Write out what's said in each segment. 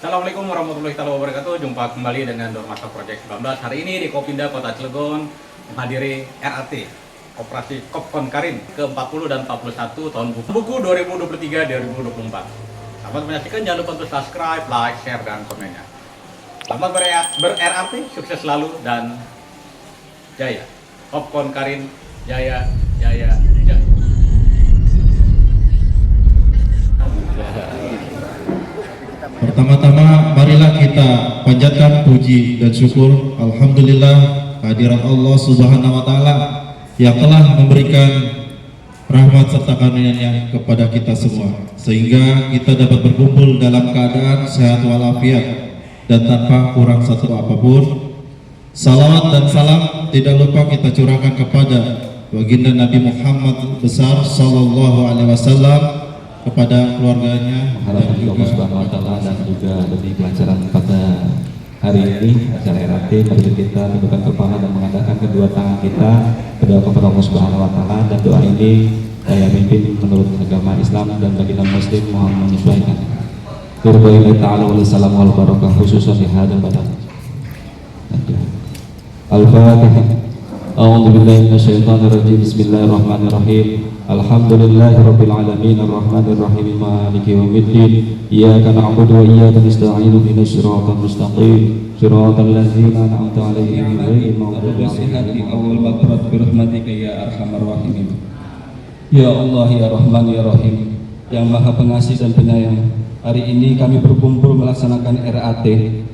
Assalamualaikum warahmatullahi wabarakatuh. Jumpa kembali dengan Dormasa Project 19. Hari ini di Kopinda Kota Cilegon menghadiri RAT Operasi Kopkon Karin ke-40 dan 41 tahun buku 2023-2024. Selamat menyaksikan, jangan lupa untuk subscribe, like, share, dan komennya. Selamat ber-RAT, sukses selalu dan jaya. Kopkon Karin, jaya, jaya, jaya. Pertama-tama marilah kita panjatkan puji dan syukur alhamdulillah kehadiran Allah Subhanahu wa taala yang telah memberikan rahmat serta karunia-Nya kepada kita semua sehingga kita dapat berkumpul dalam keadaan sehat walafiat dan tanpa kurang satu apapun. Salawat dan salam tidak lupa kita curahkan kepada baginda Nabi Muhammad besar sallallahu alaihi wasallam, kepada keluarganya, harapan Allah Subhanahu wa taala, dan juga demi pelajaran pada hari ini acara RAT. Mari kita tundukkan kepala dan mengadakan kedua tangan kita berdoa kepada Allah Subhanahu wa taala, dan doa ini saya pimpin menurut agama Islam dan baginda Muslim mohon menyesuaikan. Qurbaillah ta'ala wa salam wal barakah khususan di hadal badan. Al-Fatihah. A'udzu billahi minasyaitonir rajim. Bismillahirrahmanirrahim. Alhamdulillahirabbil alamin arrahmanir rahim maliki yaumiddin. Iyyaka na'budu wa iyyaka nasta'in ihdinas siratal mustaqim siratal ladzina an'amta 'alaihim ghairil maghdubi 'alaihim awwal maghfirat bi rahmatika ya arhamar rahimin. Ya Allah ya Rahman ya Rahim, yang Maha Pengasih dan Penyayang, hari ini kami berkumpul melaksanakan RAT.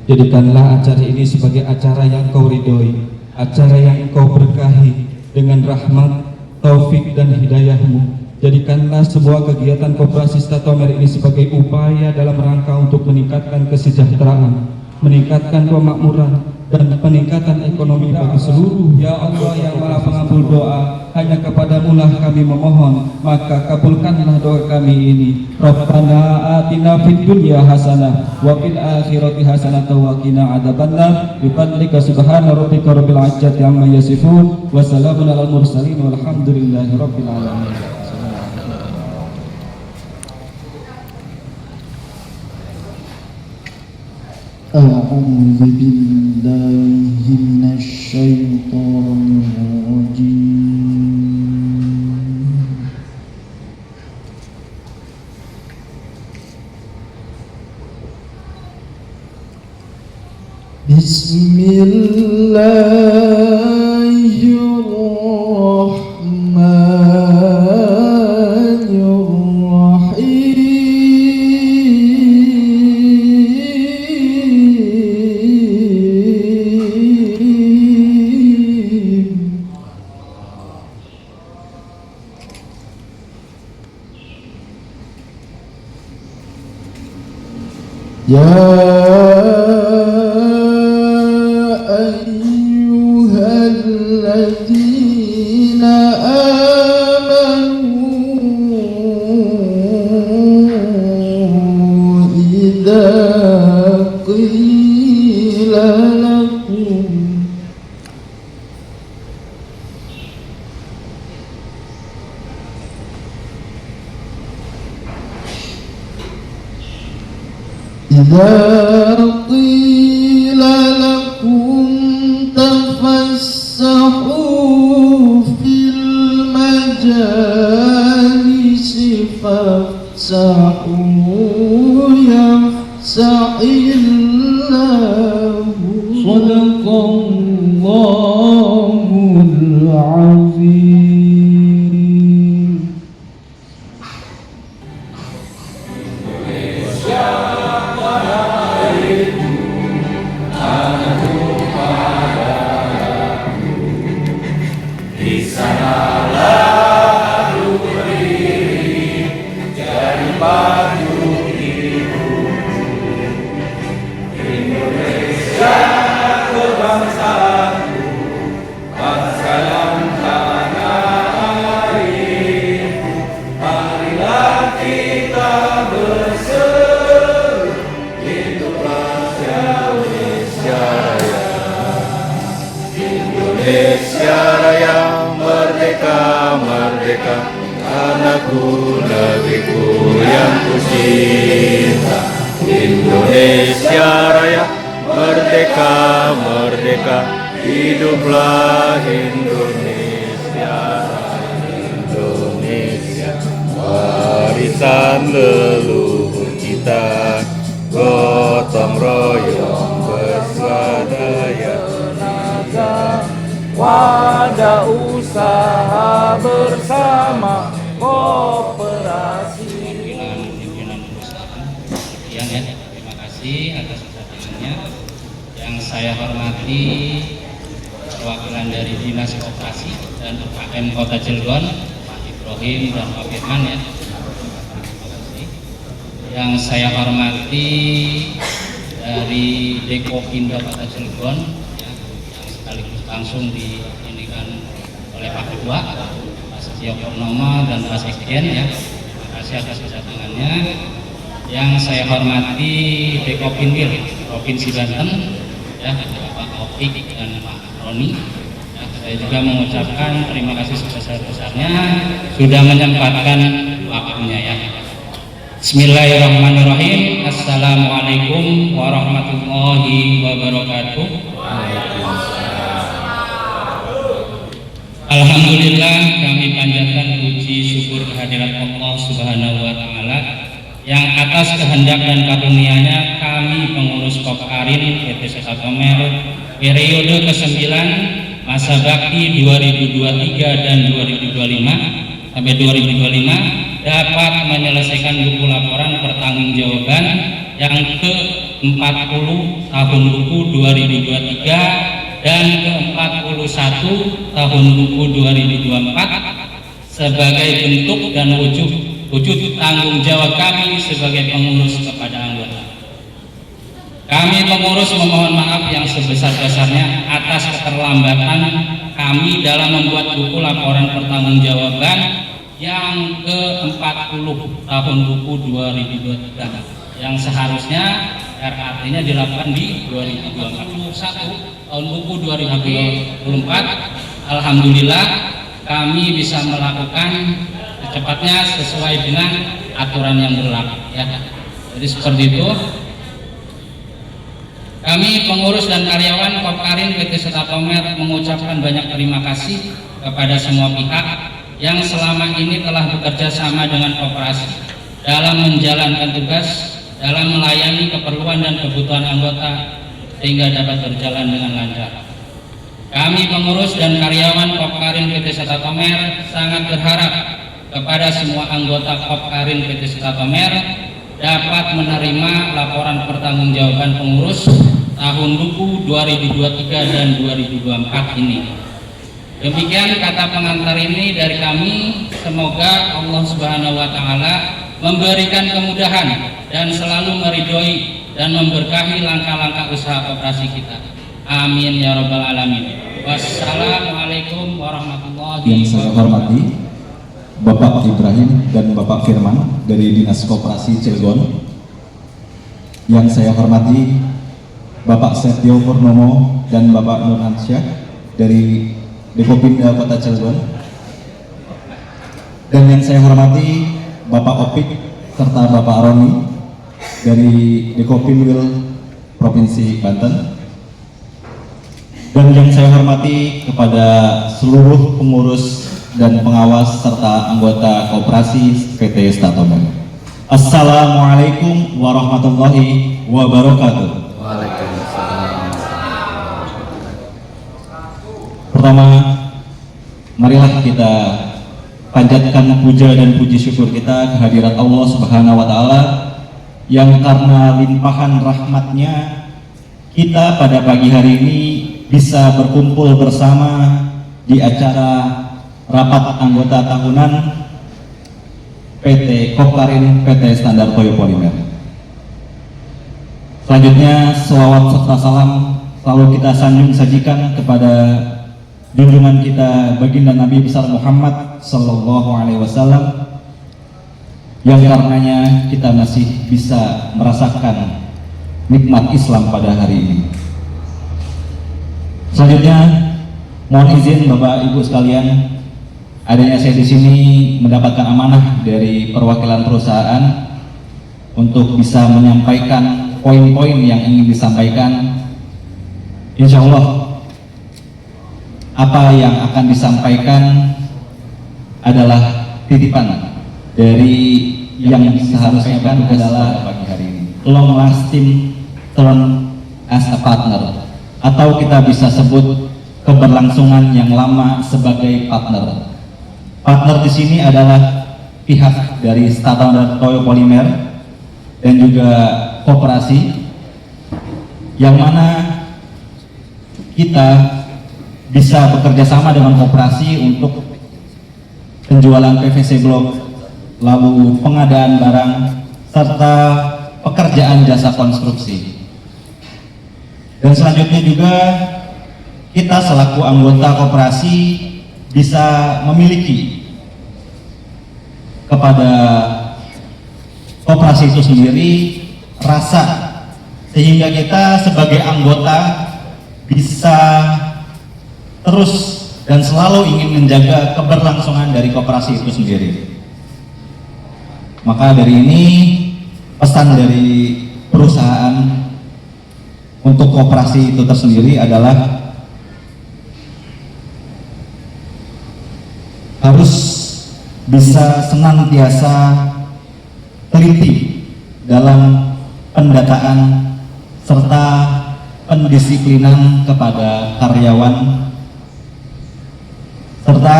Jadikanlah acara ini sebagai acara yang Kau ridhoi, acara yang Kau berkahi dengan rahmat, taufik dan hidayah-Mu. Jadikanlah sebuah kegiatan koperasi Statomer ini sebagai upaya dalam rangka untuk meningkatkan kesejahteraan, meningkatkan kemakmuran, dan peningkatan ekonomi bagi seluruh. Ya Allah yang Maha Pengabul doa, hanya kepadamu lah kami memohon, maka kabulkanlah doa kami ini. Rabbana atina fid dunya hasanah wa fil akhirati hasanah wa qina adzabannar. Bi fadlika subhana rabbika rabbil izzati amma yasifun wa salamun alal mursalin walhamdulillahi rabbil alamin. أعوذ بالله من الشيطان الرجيم. بسم الله الرحمن يا أيها الذين آمنوا إذا قيل لكم تفسحوا في المجالس فافسحوا يفسح الله. صدق الله العظيم. Indonesia Raya merdeka, merdeka, tanahku negeriku yang ku cinta. Indonesia Hiduplah Indonesia, Indonesia, warisan leluhur kita, gotong royong bersuadaya tenaga, wadah usaha bersama kooperasi. Pimpinan perusahaan, sekian ya, terima kasih atas perhatiannya. Yang saya hormati perwakilan dari Dinas Koperasi dan UKM Kota Cilegon, Pak Ibrahim dan Pak Firman ya. Terima kasih. Yang saya hormati dari Dekopindo Kota Cilegon ya, yang sekaligus langsung diinikan oleh Pak Ketua, Pak Setio Purnomo dan Pak Sekjen ya. Terima kasih atas kedatangannya. Yang saya hormati Dekopinwil Provinsi Banten ya, Pak Opik dan Pak Roni. Ya, saya juga mengucapkan terima kasih sebesar-besarnya sudah menyempatkan waktunya ya. Bismillahirrahmanirrahim. Assalamualaikum warahmatullahi wabarakatuh. Alhamdulillah, kami panjatkan puji syukur kehadirat Allah Subhanahu wa taala yang atas kehendak dan karunia-Nya kami pengurus Kopkarin PT Sekatomer periode ke-9 masa bakti 2023 dan 2025 sampai 2025 dapat menyelesaikan buku laporan pertanggungjawaban yang ke-40 tahun buku 2023 dan ke-41 tahun buku 2024 sebagai bentuk dan wujud tanggung jawab kami sebagai pengurus kepada anggota. Kami pengurus memohon maaf yang sebesar-besarnya atas keterlambatan kami dalam membuat buku laporan pertanggungjawaban yang ke-40 tahun buku 2023 yang seharusnya RAT-nya dilakukan di 2021 tahun buku 2024. Alhamdulillah kami bisa melakukan secepatnya sesuai dengan aturan yang berlaku ya. Jadi seperti itu. Kami pengurus dan karyawan Kopkarin PT Sekatomer mengucapkan banyak terima kasih kepada semua pihak yang selama ini telah bekerja sama dengan koperasi dalam menjalankan tugas dalam melayani keperluan dan kebutuhan anggota sehingga dapat berjalan dengan lancar. Kami pengurus dan karyawan Kopkarin PT Sekatomer sangat berharap kepada semua anggota Kopkarin PT Sekatomer dapat menerima laporan pertanggungjawaban pengurus tahun buku 2023 dan 2024 ini. Demikian kata pengantar ini dari kami. Semoga Allah Subhanahu wa taala memberikan kemudahan dan selalu meridhoi dan memberkahi langkah-langkah usaha koperasi kita. Amin ya rabbal alamin. Wassalamualaikum warahmatullahi wabarakatuh. Yang saya hormati Bapak Ibrahim dan Bapak Firman dari Dinas Koperasi Cilegon. Yang saya hormati Bapak Setio Purnomo dan Bapak Nurhansyah dari Dekopinda Kota Cilegon. Dan yang saya hormati Bapak Opik serta Bapak Roni dari Dekopinwil Provinsi Banten. Dan yang saya hormati kepada seluruh pengurus dan pengawas serta anggota koperasi PT Sekatomer. Assalamualaikum warahmatullahi wabarakatuh. Waalaikumsalam. Pertama, marilah kita panjatkan puja dan puji syukur kita kehadirat Allah Subhanahu wa taala yang karena limpahan rahmatnya kita pada pagi hari ini bisa berkumpul bersama di acara rapat anggota tahunan PT Kopkarin PT Standar Toyo Polimer. Selanjutnya selawat serta salam selalu kita sanjung sajikan kepada junjungan kita baginda Nabi besar Muhammad Sallallahu Alaihi Wasallam yang karenanya kita masih bisa merasakan nikmat Islam pada hari ini. Selanjutnya mohon izin Bapak Ibu sekalian, adanya saya di sini mendapatkan amanah dari perwakilan perusahaan untuk bisa menyampaikan poin-poin yang ingin disampaikan. Insya Allah apa yang akan disampaikan adalah titipan dari yang seharusnya adalah pagi hari ini. Long lasting term as a partner, atau kita bisa sebut keberlangsungan yang lama sebagai partner. Partner di sini adalah pihak dari Statoil Toyo Polimer dan juga koperasi, yang mana kita bisa bekerja sama dengan koperasi untuk penjualan PVC blok, lalu pengadaan barang, serta pekerjaan jasa konstruksi. Dan selanjutnya juga kita selaku anggota koperasi bisa memiliki kepada koperasi itu sendiri rasa, sehingga kita sebagai anggota bisa terus dan selalu ingin menjaga keberlangsungan dari koperasi itu sendiri. Maka dari ini pesan dari perusahaan untuk koperasi itu tersendiri adalah harus bisa senantiasa teliti dalam pendataan serta pendisiplinan kepada karyawan, serta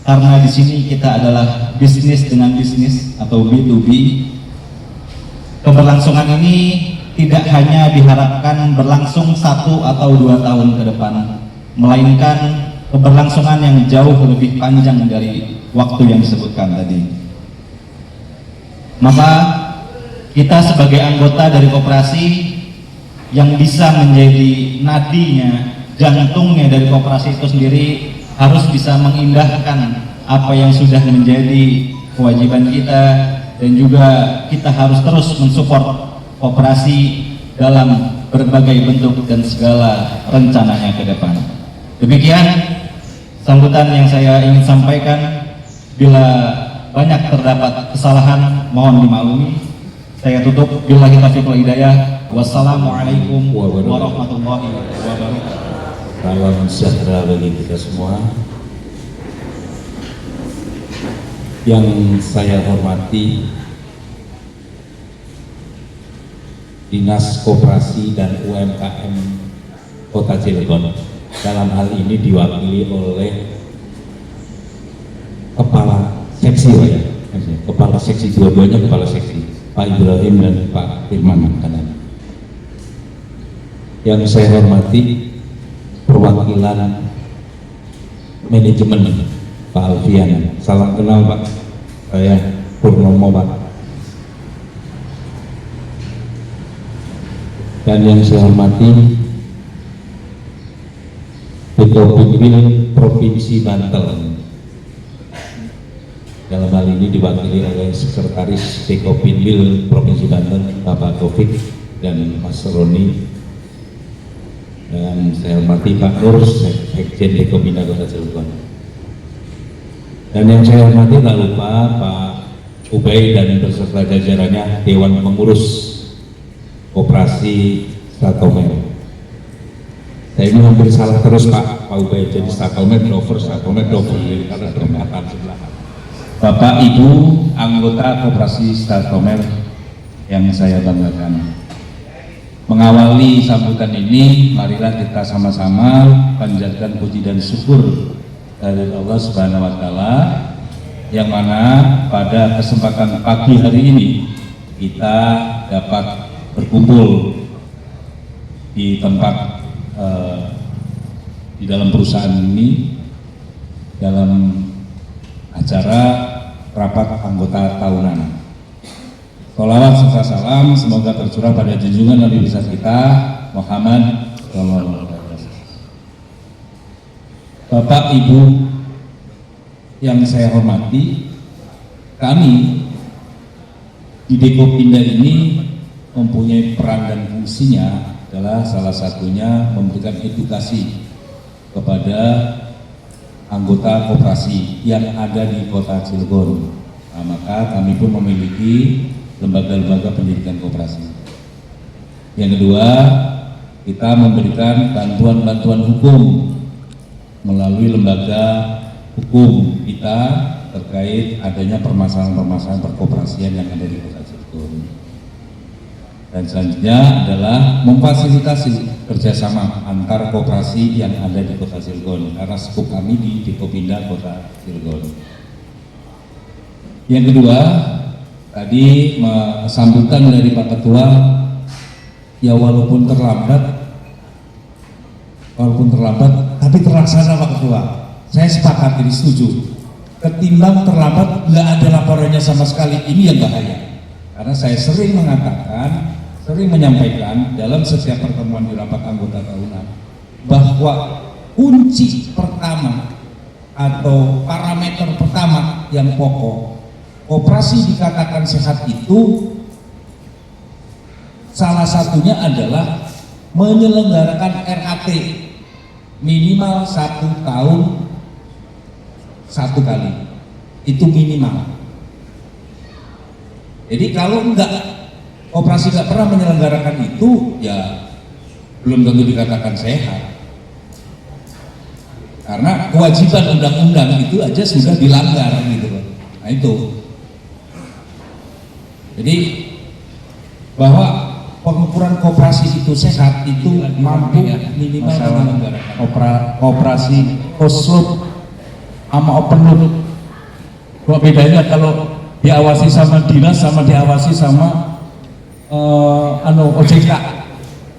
karena di sini kita adalah bisnis dengan bisnis atau B2B, keberlangsungan ini tidak hanya diharapkan berlangsung 1 atau 2 tahun ke depan, melainkan keberlangsungan yang jauh lebih panjang dari waktu yang disebutkan tadi. Maka kita sebagai anggota dari koperasi yang bisa menjadi nadinya, jantungnya dari koperasi itu sendiri, harus bisa mengindahkan apa yang sudah menjadi kewajiban kita, dan juga kita harus terus mensupport koperasi dalam berbagai bentuk dan segala rencananya ke depan. Demikian sambutan yang saya ingin sampaikan. Bila banyak terdapat kesalahan, mohon dimaklumi. Saya tutup. Billahi taufiq wal hidayah. Wassalamualaikum warahmatullahi wabarakatuh. Salam sejahtera bagi kita semua. Yang saya hormati Dinas Koperasi dan UMKM Kota Cilegon, dalam hal ini diwakili oleh Kepala Seksi, ya? Kepala Seksi, dua-duanya Kepala Seksi, Pak Ibrahim dan Pak Firman kanan. Yang saya hormati perwakilan manajemen, Pak Alfian, salam kenal Pak, saya Purnomo Pak. Dan yang saya hormati Bupati Provinsi Banten, dalam hal ini diwakili oleh Sekretaris Dekopinwil Provinsi Banten Bapak Taufik dan Mas Roni. Dan saya hormati Pak Nur, Sekjen Dekopinda Kota Cilegon. Dan yang saya hormati tak lupa Pak Ubay dan beserta jajarannya Dewan Pengurus Koperasi Statoil. Saya ini hampir salah terus Pak Ubay, jadi Statoil Dover karena perempatan sebelah. Bapak Ibu anggota Koperasi Statoil yang saya banggakan, mengawali sambutan ini, marilah kita sama-sama panjatkan puji dan syukur dari Allah Subhanahu wa Ta'ala, yang mana pada kesempatan pagi hari ini kita dapat berkumpul di tempat di dalam perusahaan ini dalam acara rapat anggota tahunan. Sholawat serta salam semoga tercurah pada junjungan Nabi besar kita Muhammad sallallahu alaihi wasallam. Bapak Ibu yang saya hormati, kami di Dekopinda ini mempunyai peran dan fungsinya adalah salah satunya memberikan edukasi kepada anggota koperasi yang ada di Kota Cilegon. Nah, maka kami pun memiliki lembaga-lembaga pendidikan koperasi. Yang kedua, kita memberikan bantuan-bantuan hukum melalui lembaga hukum kita terkait adanya permasalahan-permasalahan perkoperasian yang ada di Kota Cilegon. Dan selanjutnya adalah memfasilitasi kerjasama antar koperasi yang ada di Kota Cilegon karena skup kami di Dikopinda Kota Cilegon. Yang kedua, tadi sambutan dari Pak Ketua, ya walaupun terlambat, tapi terlaksana Pak Ketua. Saya sepakat, ini setuju. Ketimbang terlambat, nggak ada laporannya sama sekali, ini yang bahaya. Karena saya sering mengatakan, sering menyampaikan dalam setiap pertemuan di rapat anggota tahunan, bahwa kunci pertama atau parameter pertama yang pokok koperasi dikatakan sehat itu salah satunya adalah menyelenggarakan RAT minimal 1 tahun 1 kali, itu minimal. Jadi kalau koperasi nggak pernah menyelenggarakan itu, ya belum tentu dikatakan sehat. Karena kewajiban undang-undang itu aja sudah dilanggar gitu loh. Nah itu. Jadi bahwa pengukuran koperasi itu sehat itu mampu minimal menyelenggarakan koperasi closed loop sama open loop. Kok bedanya kalau diawasi sama dinas sama diawasi sama OJK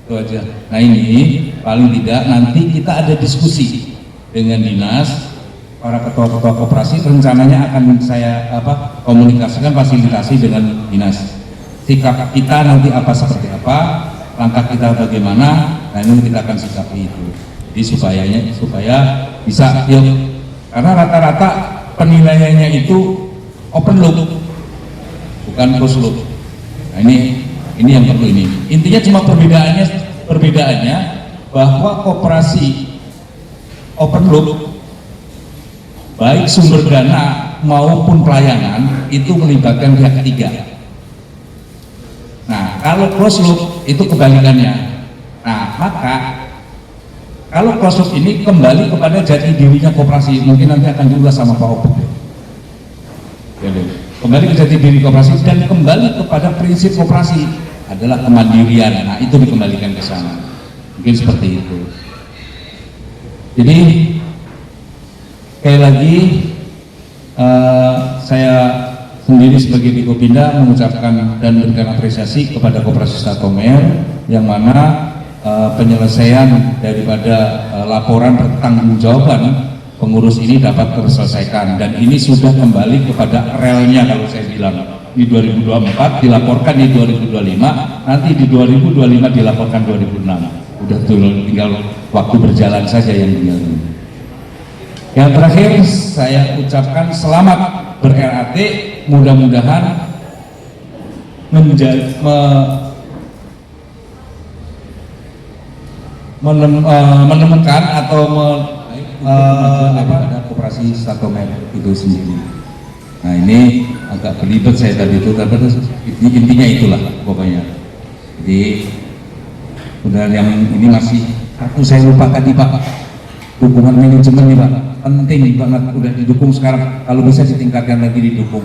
itu aja. Nah ini paling tidak nanti kita ada diskusi dengan dinas, para ketua-ketua koperasi rencananya akan saya komunikasikan fasilitasi dengan dinas. Sikap kita nanti apa seperti apa, langkah kita bagaimana, nah ini kita akan sikapi itu. Jadi supaya bisa yuk, karena rata-rata penilaiannya itu open loop bukan closed loop. Nah ini yang perlu ini. Intinya cuma perbedaannya bahwa koperasi open loop baik sumber dana maupun pelayanan itu melibatkan pihak ketiga. Nah kalau closed loop itu kebalikannya. Nah maka kalau closed loop ini kembali kepada jati dirinya koperasi, mungkin nanti akan juga sama Pak Opuk. Kembali ke jati diri koperasi dan kembali kepada prinsip koperasi adalah kemandirian. Nah itu dikembalikan ke sana, mungkin seperti itu. Jadi sekali lagi saya sendiri sebagai Dikopinda mengucapkan dan memberikan apresiasi kepada Koperasi Statomer yang mana penyelesaian daripada laporan pertanggungjawaban pengurus ini dapat terselesaikan, dan ini sudah kembali kepada relnya. Kalau saya bilang di 2024 dilaporkan di 2025, nanti di 2025 dilaporkan 2006. Udah tinggal waktu berjalan saja yang tinggal. Yang terakhir saya ucapkan selamat ber-RAT, mudah-mudahan menemukan atau daripada koperasi Statomer itu sendiri. Nah ini agak belibet saya tadi itu, tapi intinya itulah pokoknya. Jadi kemudian yang ini masih saya lupa tadi Pak, dukungan manajemen nih Pak, penting banget, udah didukung sekarang, kalau bisa ditingkatkan lagi didukung.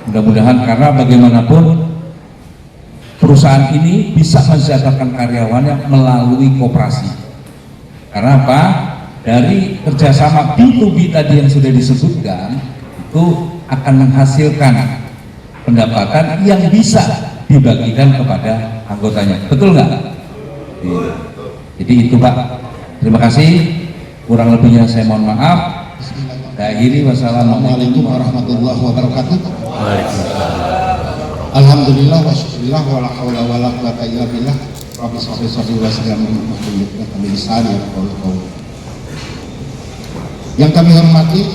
Mudah-mudahan, karena bagaimanapun perusahaan ini bisa mensejahterakan karyawannya melalui koperasi. Karena apa? Dari kerjasama B2B tadi yang sudah disebutkan itu akan menghasilkan pendapatan yang bisa dibagikan kepada anggotanya. Betul nggak? Jadi itu Pak. Terima kasih. Kurang lebihnya saya mohon maaf. Saya akhiri. Wassalamualaikum warahmatullahi wabarakatuh. Alhamdulillah wa syukurillah wa la haula wa la quwwata illa billah. Rabbi sholli wa sallim yang kami hormati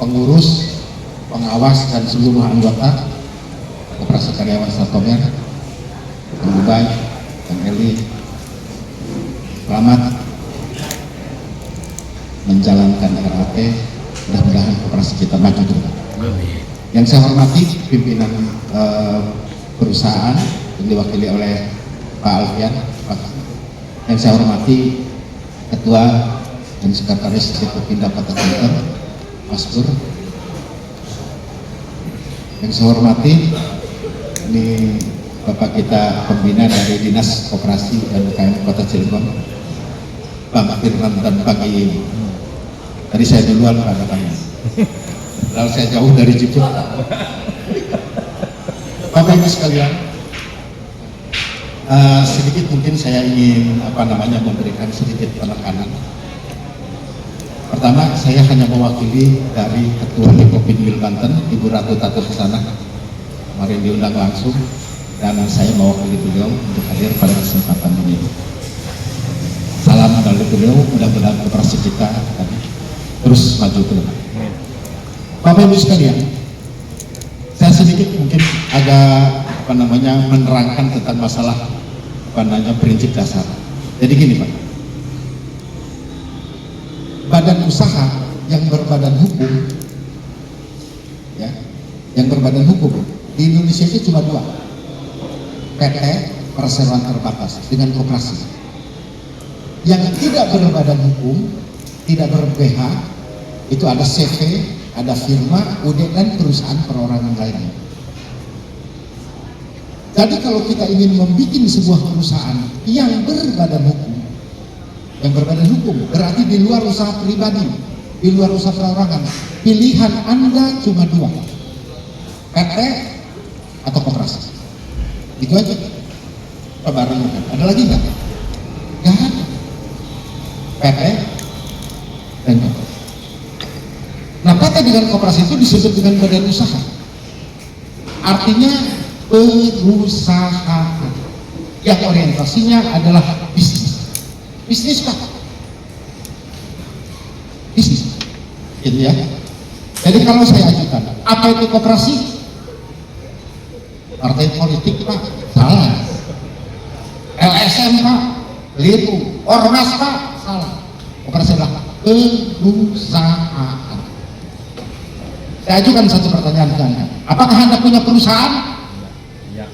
pengurus, pengawas dan seluruh anggota Koperasi Karyawan Statomer, Kang Ubay, Kang Eli, selamat menjalankan RAT. Mudah-mudahan koperasi kita maju terus. Yang saya hormati pimpinan perusahaan yang diwakili oleh Pak Alfian, yang saya hormati Ketua dan Sekretaris Kopinda Kota Cilegon, Mas Pur. Yang saya hormati, ini Bapak kita pembina dari Dinas Koperasi dan UKM Kota Cilegon, Bang Firman dan Bang Iyi. Tadi saya duluan Pak katanya, lalu saya jauh dari Jepun. Bapak Ibu sekalian, sedikit mungkin saya ingin memberikan sedikit penekanan. Pertama, saya hanya mewakili dari Ketua Kopinwil Banten, Ibu Ratu Tato Kesana, kemarin diundang langsung, dan saya mewakili beliau untuk hadir pada kesempatan ini. Salam dari beliau, mudah-mudahan koperasi kita terus maju ke depan. Bapak Ibu sekalian, saya sedikit mungkin agak menerangkan tentang masalah prinsip dasar. Jadi gini Pak, badan usaha yang berbadan hukum, ya, yang berbadan hukum di Indonesia itu cuma dua, PT Perseroan Terbatas dengan koperasi. Yang tidak berbadan hukum, tidak ber-BH, itu ada CV, ada firma, UD, dan perusahaan perorangan lainnya. Jadi kalau kita ingin membuat sebuah perusahaan yang berbadan hukum, berarti di luar usaha pribadi, di luar usaha perorangan, pilihan Anda cuma dua, PT atau koperasi. Itu aja. Barang ada lagi nggak? Nggak ada. PT dan koperasi. Nah, PT dengan koperasi itu disebut dengan badan usaha. Artinya perusahaan yang orientasinya adalah bisnis. Bisnis Pak. Bisnis. Gitu ya. Jadi kalau saya ajukan, apa itu koperasi? Partai politik Pak. Salah. LSM Pak. Keliru. Ormas Pak. Salah. Koperasi adalah perusahaan. Saya ajukan satu pertanyaan ke Anda. Apakah Anda punya perusahaan? Ya.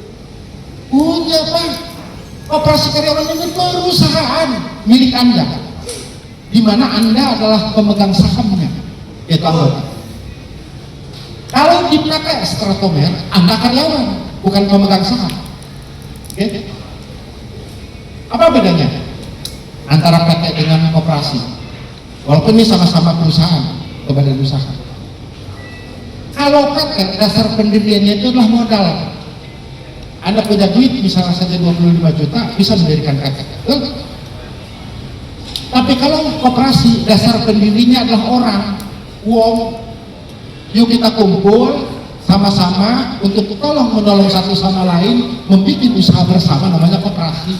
Punya Pak. Koperasi karyawan ini perusahaan milik Anda, di mana Anda adalah pemegang sahamnya, yaitu anggota. Kalau di PT Stratomer, Anda karyawan, bukan pemegang saham. Oke? Apa bedanya antara PT dengan koperasi? Walaupun ini sama-sama perusahaan, badan usaha. Kalau PT, dasar pendiriannya itu adalah modal. Anda punya duit misalnya saja 25 juta, bisa mendirikan PT. Tapi kalau koperasi, dasar pendirinya adalah orang, uang. Yuk kita kumpul sama-sama untuk tolong menolong satu sama lain, membuat usaha bersama, namanya koperasi.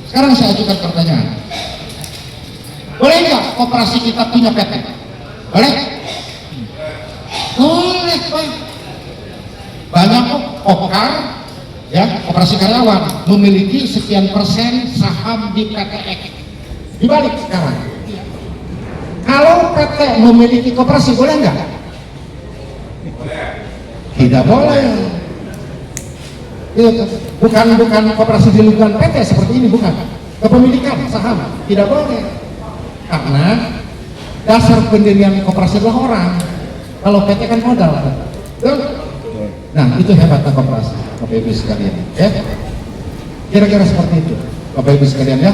Sekarang saya ajukan pertanyaan, boleh nggak koperasi kita punya PT? Boleh? Boleh Pak. Banyak kopkar, ya, koperasi karyawan memiliki sekian persen saham di PTX. Dibalik sekarang, kalau PT memiliki koperasi boleh nggak? Tidak boleh. Bukan koperasi di lingkungan PT seperti ini, bukan. Kepemilikan saham tidak boleh, karena dasar pendirian koperasi adalah orang. Kalau PT kan modal, betul? Nah, itu hebatnya koperasi, Bapak Ibu sekalian, ya. Kira-kira seperti itu, Bapak Ibu sekalian, ya.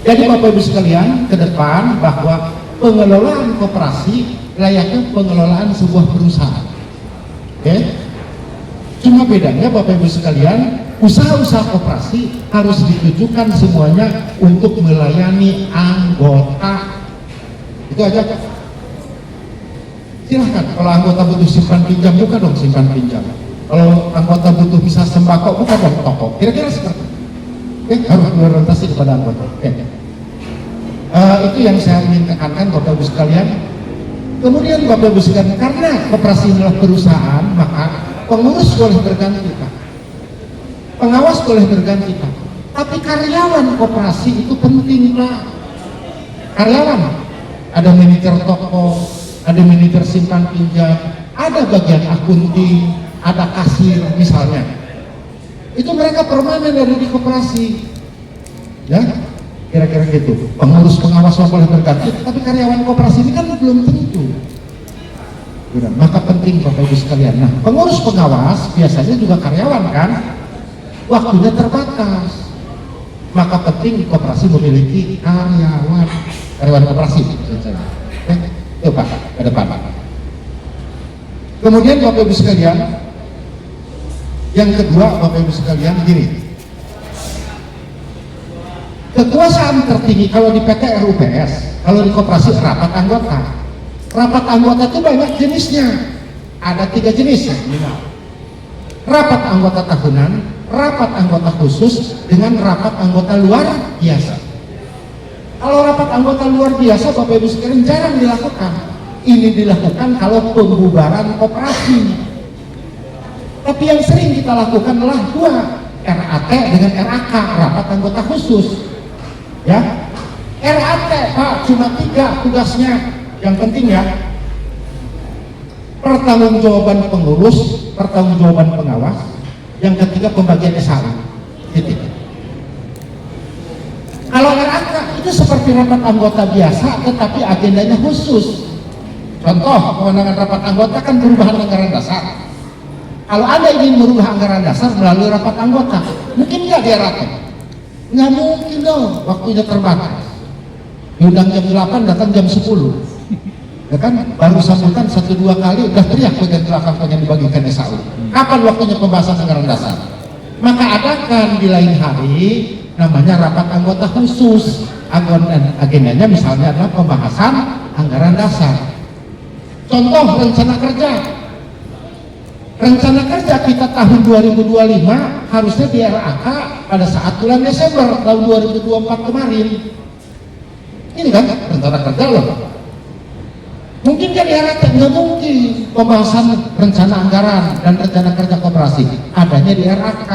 Jadi Bapak Ibu sekalian, ke depan bahwa pengelolaan koperasi layaknya pengelolaan sebuah perusahaan. Oke? Cuma bedanya Bapak Ibu sekalian, usaha-usaha koperasi harus ditujukan semuanya untuk melayani anggota. Itu aja. Silahkan, kalau anggota butuh simpan pinjam, buka dong simpan pinjam. Kalau anggota butuh bisa sembako, buka dong toko. Kira-kira seperti itu. Oke, harus berorientasi kepada anggota. Oke. Itu yang saya ingin tekankan Bapak Ibu sekalian. Kemudian Bapak Ibu sekalian, karena koperasi adalah perusahaan, maka pengurus boleh berganti Pak, pengawas boleh berganti Pak, tapi karyawan koperasi itu penting Pak. Karyawan, ada manajer toko, ada manajer simpan pinjam, ada bagian akunting, ada kasir misalnya. Itu mereka permanen dari di koperasi, ya. kira-kira gitu. Pengurus pengawas boleh berganti, tapi karyawan koperasi ini kan belum tentu. Maka penting Bapak Ibu sekalian. Nah, pengurus pengawas biasanya juga karyawan kan, waktunya terbatas. Maka penting koperasi memiliki karyawan koperasi. Oke, Pak, ke depan Pak. Kemudian Bapak Ibu sekalian, yang kedua Bapak Ibu sekalian gini. Kekuasaan tertinggi kalau di PT RUPS, kalau di koperasi rapat anggota. Rapat anggota itu banyak jenisnya. Ada 3 jenis ya. Rapat anggota tahunan, rapat anggota khusus, dengan rapat anggota luar biasa. Kalau rapat anggota luar biasa Bapak Ibu sekalian jarang dilakukan. Ini dilakukan kalau pembubaran koperasi. Tapi yang sering kita lakukan adalah 2, RAT dengan RAK, rapat anggota khusus. Ya, RAT Pak cuma 3 tugasnya. Yang penting ya, pertanggungjawaban pengurus, pertanggungjawaban pengawas. Yang ketiga pembagian SHU. Titik. Kalau RAK itu seperti rapat anggota biasa, tetapi agendanya khusus. Contoh, kewenangan rapat anggota kan perubahan anggaran dasar. Kalau Anda ingin merubah anggaran dasar melalui rapat anggota, mungkin nggak di RAK? Nggak mungkin dong, waktunya terbatas. Diundang jam 8, datang jam 10. Ya kan, baru sambutan 1-2 kali udah teriak bagian belakang pengen dibagikan SHU. Kapan waktunya pembahasan anggaran dasar? Maka adakan di lain hari namanya rapat anggota khusus. Agendanya misalnya adalah pembahasan anggaran dasar. Contoh rencana kerja. Rencana kerja kita tahun 2025 harusnya di RAK pada saat bulan Desember tahun 2024 kemarin. Ini kan rencana kerja loh. Mungkin kan di RAK? Nggak mungkin. Pembahasan rencana anggaran dan rencana kerja koperasi adanya di RAK.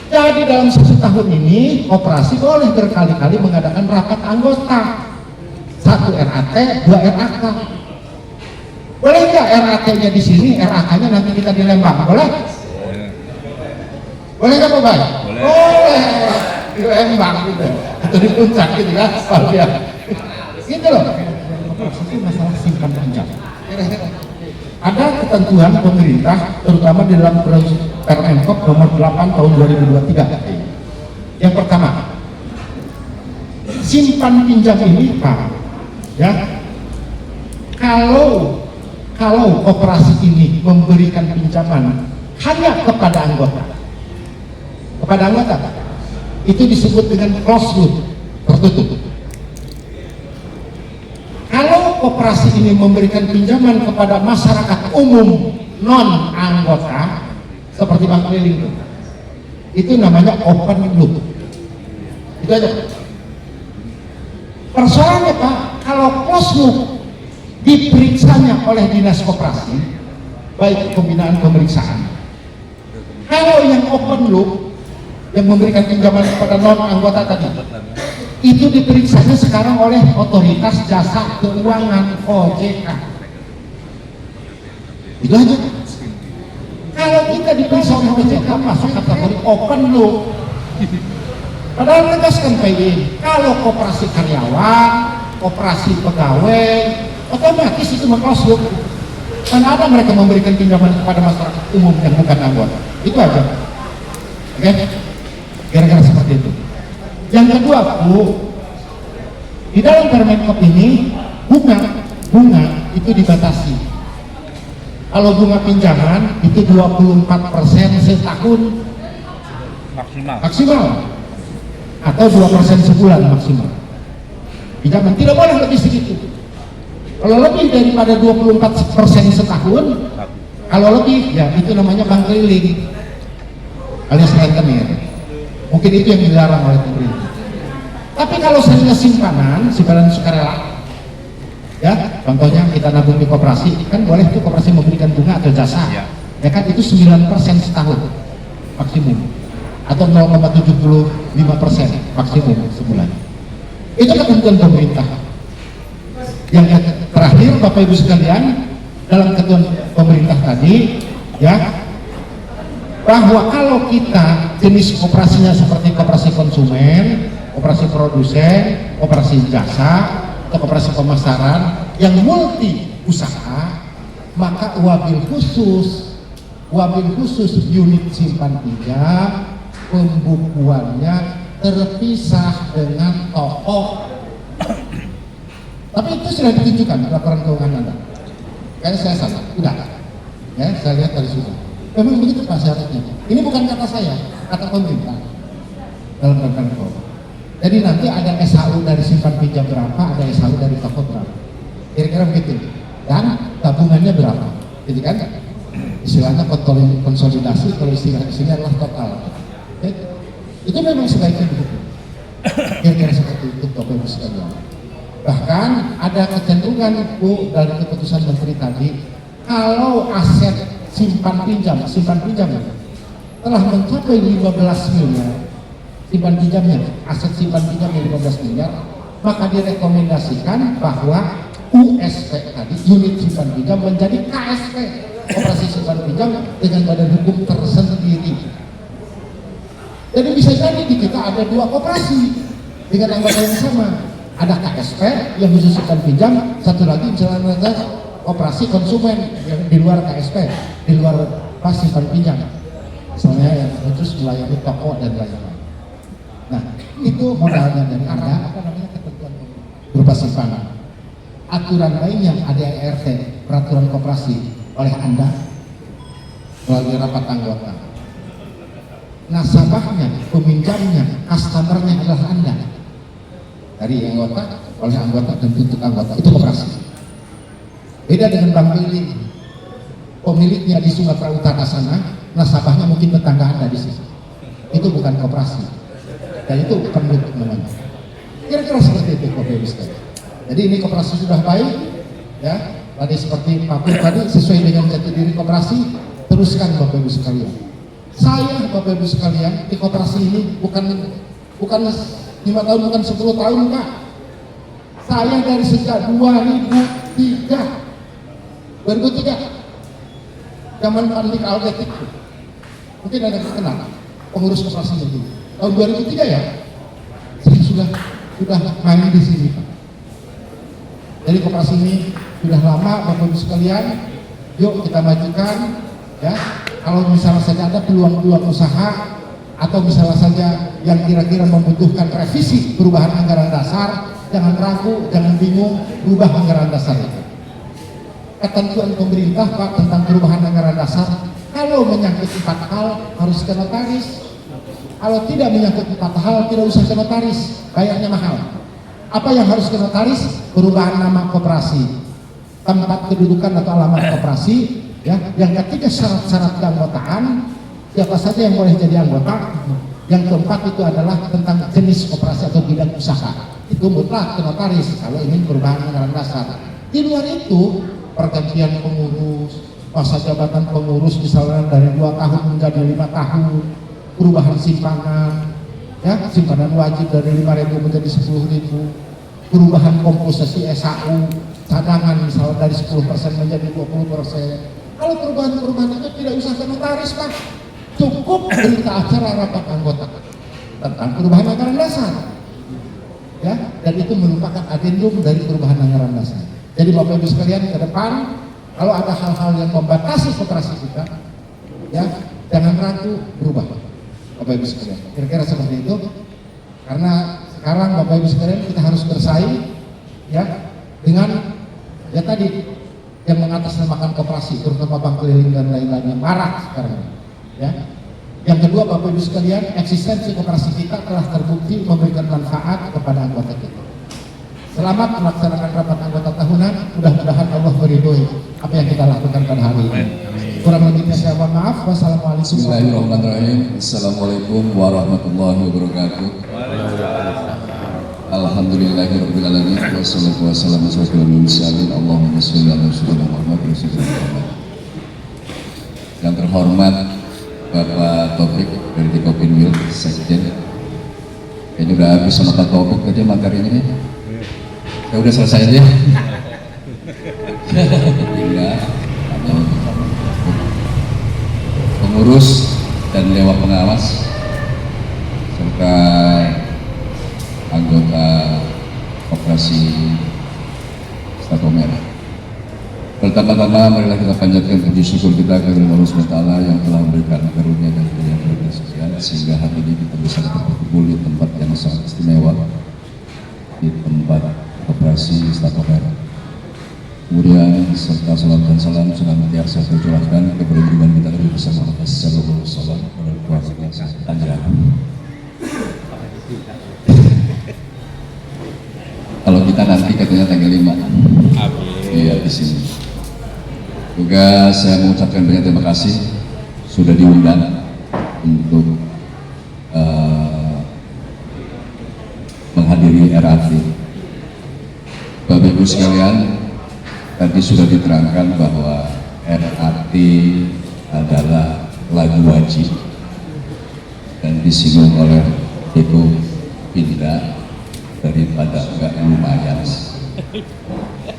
Jadi dalam 1 tahun ini koperasi boleh berkali-kali mengadakan rapat anggota. 1 RAT, 2 RAK. Boleh nggak RAT-nya di sini, RAK-nya nanti kita di Lembang? Boleh? Boleh nggak Pak Bay? Boleh. Di Lembang gitu, atau di Puncak gitu ya, Pak Bay. Gitu loh. Itu masalah simpan pinjam. Ada ketentuan pemerintah, terutama di dalam Permenkop nomor 8 tahun 2023. Yang pertama, simpan pinjam ini Pak, ya, kalau koperasi ini memberikan pinjaman hanya kepada anggota, itu disebut dengan closed loop, tertutup. Kalau koperasi ini memberikan pinjaman kepada masyarakat umum non anggota seperti bank keliling, itu namanya open loop. Itu aja. Persoalannya Pak, kalau closed loop diperiksanya oleh dinas koperasi, baik pembinaan pemeriksaan. Kalau yang open loop yang memberikan pinjaman kepada non anggota tadi, itu diperiksanya sekarang oleh otoritas jasa keuangan OJK. Itu aja. Kalau kita diperiksa oleh OJK masuk kategori open loop. Padahal tegaskan PI, kalau koperasi karyawan, koperasi pegawai, otomatis itu closed loop. Karena ada mereka memberikan pinjaman kepada masyarakat umum yang bukan anggota. Itu aja. Oke? Kira-kira seperti itu. Yang kedua Bu, di dalam Permenkop ini bunga itu dibatasi. Kalau bunga pinjaman itu 24% setahun maksimal, atau 2% sebulan maksimal. Pinjaman tidak boleh lebih segitu. Kalau lebih daripada 24% setahun, kalau lebih ya itu namanya bank keliling alias rentenir. Mungkin itu yang dilarang oleh pemerintah. Tapi kalau seandainya simpanan sukarela, ya contohnya kita nabung di koperasi, kan boleh tuh koperasi memberikan bunga atau jasa, ya kan itu 9% setahun maksimum, atau 0,75% maksimum sebulan. Itu ketentuan pemerintah. Yang terakhir Bapak Ibu sekalian, dalam ketentuan pemerintah tadi, ya, bahwa kalau kita jenis koperasinya seperti koperasi konsumen, koperasi produsen, koperasi jasa, atau koperasi pemasaran yang multi usaha, maka wabil khusus unit simpan pinjam pembukuannya terpisah dengan toko. Tapi itu sudah ditunjukkan laporan keuangan Anda. Kayaknya saya salah, udah. Ya, saya lihat dari sudah. Memang begitu Pak syaratnya. Ini bukan kata saya, kata pemerintah dalam peraturan keuangan. Jadi nanti ada SHU dari simpan pinjam berapa, ada SHU dari toko berapa. Kira-kira begitu. Dan tabungannya berapa. Jadi kan istilahnya konsolidasi, kalau istilah sini adalah total. Ya, itu memang sebaiknya begitu. Kira-kira seperti itu Bapak Ibu sekalian. Bahkan ada kecenderungan Bu dari keputusan Menteri tadi, kalau aset simpan pinjam telah mencapai 15 miliar, simpan pinjamnya, aset simpan pinjamnya 15 miliar, maka direkomendasikan bahwa USP tadi, unit simpan pinjam, menjadi KSP, koperasi simpan pinjam dengan badan hukum tersendiri. Jadi bisa jadi di kita ada dua koperasi dengan anggota yang sama. Ada KSP yang khusus simpan pinjam, satu lagi misalnya ada operasi konsumen yang di luar KSP, di luar pas simpan pinjam, misalnya yang khusus melayani toko dan lain-lain. Nah, itu modalnya dari Anda, apa namanya, ketentuan berupa simpanan. Aturan lainnya ADART, peraturan koperasi oleh Anda melalui rapat anggota. Nasabahnya, peminjamnya, customernya adalah Anda. Dari anggota, oleh anggota dan untuk anggota, itu koperasi. Beda dengan bank milik, pemiliknya di Sumatera Utara sana, nasabahnya mungkin tetangga Anda di sini. Itu bukan koperasi, dan itu perlu namanya. Kira-kira seperti itu Bapak Ibu sekalian. Jadi ini koperasi sudah baik, ya. Tadi seperti Pak Pur tadi sesuai dengan jati diri koperasi, teruskan Bapak Ibu sekalian. Saya Bapak Ibu sekalian di koperasi ini bukan 5 tahun, bukan 10 tahun Pak. Saya dari sejak 2003 zaman Pandik Algetik, mungkin ada yang kenal pengurus koperasi itu tahun 2003 ya. Saya sudah main di sini Pak. Jadi koperasi ini sudah lama Bapak Ibu sekalian. Yuk kita majukan, ya. Kalau misalnya saja ada peluang-peluang usaha atau misalnya saja yang kira-kira membutuhkan revisi perubahan anggaran dasar, jangan ragu, jangan bingung, rubah anggaran dasar itu. Ketentuan pemerintah Pak tentang perubahan anggaran dasar, kalau menyangkut 4 hal harus ke notaris. Kalau tidak menyangkut 4 hal tidak usah ke notaris, bayarnya mahal. Apa yang harus ke notaris? Perubahan nama koperasi, tempat kedudukan atau alamat koperasi, ya. Yang ketiga syarat-syarat keanggotaan, siapa saja yang boleh jadi anggota. Yang keempat itu adalah tentang jenis koperasi atau bidang usaha. Itu mutlak ke notaris kalau ingin perubahan anggaran dasar. Di luar itu, pergantian pengurus, masa jabatan pengurus misalnya dari 2 tahun menjadi 5 tahun, perubahan simpanan, ya, simpanan wajib dari 5.000 menjadi 10.000, perubahan komposisi SHU, cadangan misalnya dari 10% menjadi 20%. Kalau perubahan-perubahan itu tidak usah ke notaris Pak, cukup berita acara rapat anggota tentang perubahan anggaran dasar, ya, dan itu merupakan adendum dari perubahan anggaran dasar. Jadi Bapak Ibu sekalian, ke depan kalau ada hal-hal yang membatasi koperasi kita, ya, jangan ragu, berubah Bapak Ibu sekalian. Kira-kira seperti itu. Karena sekarang Bapak Ibu sekalian kita harus bersaing, ya, dengan ya tadi yang mengatasnamakan koperasi, terutama bank keliling dan lain-lainnya marak sekarang, ya. Yang kedua Bapak Ibu sekalian, eksistensi koperasi kita telah terbukti memberikan manfaat kepada anggota kita. Selamat melaksanakan rapat anggota tahunan, mudah-mudahan Allah meridhoi apa yang kita lakukan pada hari ini. Kurang lebihnya saya mohon maaf. Wassalamualaikum. Bismillahirrahmanirrahim. Assalamualaikum warahmatullahi wabarakatuh. Alhamdulillahirabbil alamin. Wassalatu wassalamu ala asyrofil mursalin. Allahumma shalli ala sayyidina Muhammad rasulullah. Yang terhormat Bapak Taufik dari Dikopinwil, Sekjen. Kayaknya udah habis sama Pak Taufik aja materinya nih. Ya udah selesai aja. Tinggal ada pengurus dan dewan pengawas serta anggota Koperasi Statomer. Pertama-tama marilah kita panjatkan puji syukur kita kepada Allah SWT yang telah memberikan karunia dan pilihan kesehatan sehingga hari ini kita bisa berkumpul di tempat yang sangat istimewa, di tempat Koperasi Statomer. Kemudian serta salam dan salam senantiasa tercurahkan kepada junjungan kita Nabi besar Muhammad sallallahu alaihi wasallam pada keluarga Tanjung. Kalau kita nanti katanya tanggal 5. Iya di sini. Juga saya mengucapkan banyak terima kasih sudah diundang untuk menghadiri RAT. Bapak Ibu sekalian, tadi sudah diterangkan bahwa RAT adalah lagu wajib dan disinggung oleh Deko Pindah daripada enggak lumayan.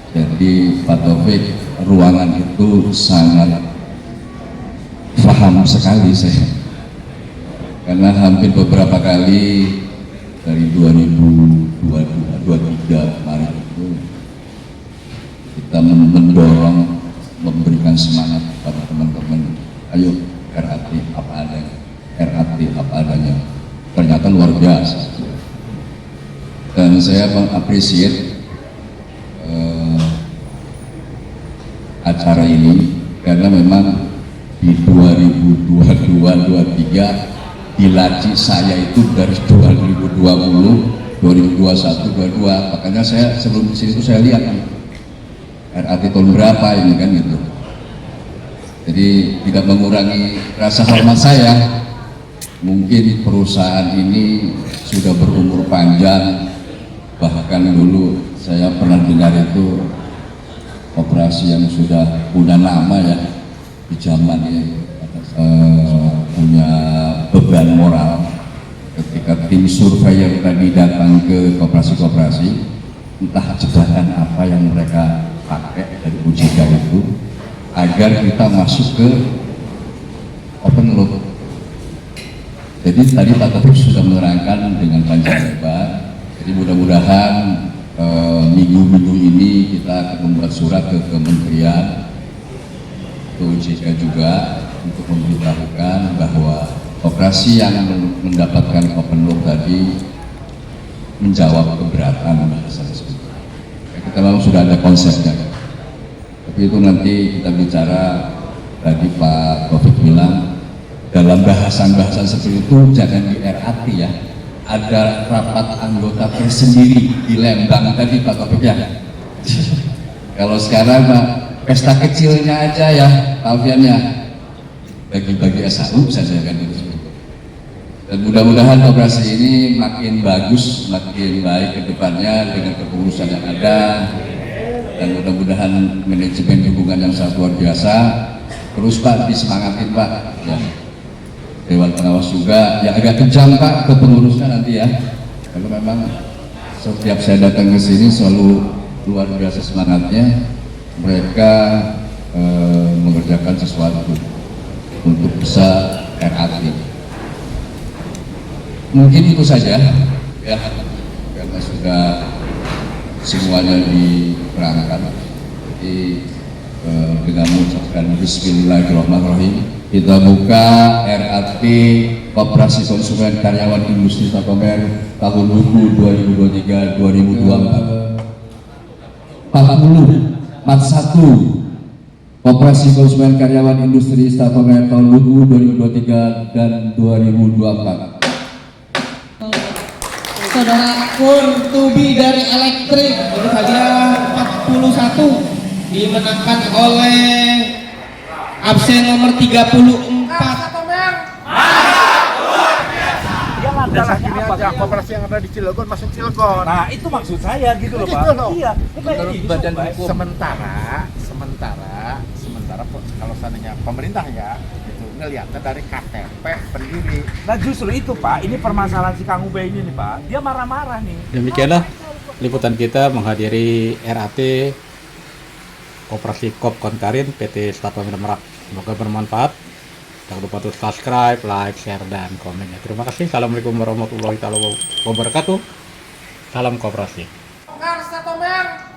Jadi Pak Taufik, ruangan itu sangat paham sekali saya, karena hampir beberapa kali dari 2023 kemarin itu kita mendorong, memberikan semangat kepada teman-teman, ayo RAT apa adanya, RAT apa adanya. Ternyata luar biasa, dan saya mengapresiasi acara ini karena memang di 2022-23 di laci saya itu dari 2020, 2021, 2022, makanya saya sebelum disini itu saya lihat RAT tahun berapa ini kan gitu. Jadi tidak mengurangi rasa hormat saya, mungkin perusahaan ini sudah berumur panjang, bahkan dulu saya pernah dengar itu koperasi yang sudah punya nama ya di zaman ini, punya beban moral. Ketika tim surveyor tadi datang ke koperasi-koperasi, entah jebakan apa yang mereka pakai dari OJK itu agar kita masuk ke open loop. Jadi tadi Pak Taufik sudah menerangkan dengan panjang lebar. Jadi mudah-mudahan minggu-minggu ini kita akan membuat surat ke kementerian, ke OJK juga untuk memberitahukan bahwa operasi yang mendapatkan open loop tadi menjawab keberatan bahasa tersebut. Kita memang sudah ada konsepnya, tapi itu nanti kita bicara. Tadi Pak Taufik bilang dalam bahasan-bahasan seperti itu jangan di RAT ya. Ada rapat anggota tersendiri di Lembang tadi Pak Taufik ya. Kalau sekarang Pak, pesta kecilnya aja ya, Alfian ya, bagi-bagi SAU saja kan itu. Dan mudah-mudahan operasi ini makin bagus, makin baik ke depannya dengan kepengurusan yang ada, dan mudah-mudahan manajemen dukungan yang sangat luar biasa. Terus Pak disemangatin Pak ya. Dewan pengawas juga yang agak kejam Pak ke pengurusnya nanti ya, karena memang setiap saya datang ke sini selalu luar biasa semangatnya mereka mengerjakan sesuatu untuk bisa RAT. Mungkin itu saja ya, karena sudah semuanya diterangkan. Jadi dengan mengucapkan Bismillahirrahmanirrahim, kita buka RAT Koperasi Konsumen Karyawan Industri Statomer tahun buku 2023-2024. 41 Koperasi Konsumen Karyawan Industri Statomer tahun buku 2023 dan 2024. Saudara Kurtubi dari Elektrik, ini hadiah 41 dimenangkan oleh absen nomor 34. Dasarnya aja koperasi yang ada di Cilegon masuk Cilegon. Nah itu maksud saya gitu loh Pak. Iya. Menurut badan hukum. Sementara kalau seandainya pemerintah ya itu ngelihatnya dari KTP pendiri. Nah justru itu Pak, ini permasalahan si Kang Ubay ini nih Pak. Dia marah-marah nih. Demikianlah liputan kita menghadiri RAT Koperasi Kopkonkarin PT Statomer Merak. Semoga bermanfaat. Jangan lupa untuk subscribe, like, share, dan komen. Terima kasih. Assalamualaikum warahmatullahi wabarakatuh. Salam koperasi. Kars Satomer